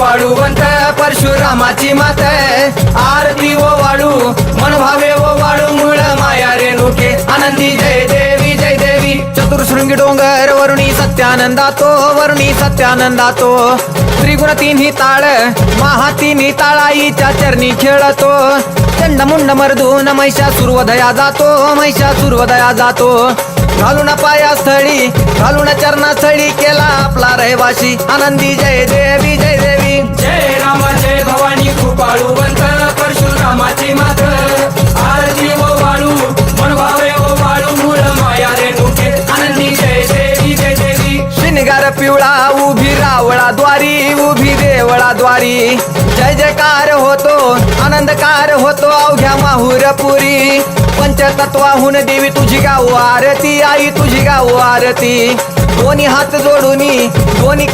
कृपाळूवंत परशुरामाची मात आरती ओ वाळू मन भावे ओ वाळू मूळ माया रेणुके आनंदी जय देवी जय देवी चतुर्शृंगी डोंगर वरुणी सत्यानंदातो वरुणी सत्यानंदातो त्रिगुण तिन्ही ताळ महा तिन्ही ताळाईच्या चरणी खेळतो चंडमुंड मर्दून महिषासुरवधया जातो महिषासुरवधया जातो घालून पायास्थळी घालून चरणास्थळी केला आपला रहिवाशी आनंदी जय देवी जय देवी जय राम जय भवानी कृपाळूवंत परशुरामाची मात आरती ओ वाळू मन भावे ओ वाळू मूळ माया रेणुके आनंदी जय देवी जय देवी शिनगार पिवळा उभी रावळा द्वारी उभी देवळा द्वारी जय जयकार होतो आनंदकार होतो अवघ्या माहुरपुरी पंचतत्वाहून देवी तुझी गाऊ आरती आई तुझी गाऊ आरती दोन्ही हात जोडून दोन्ही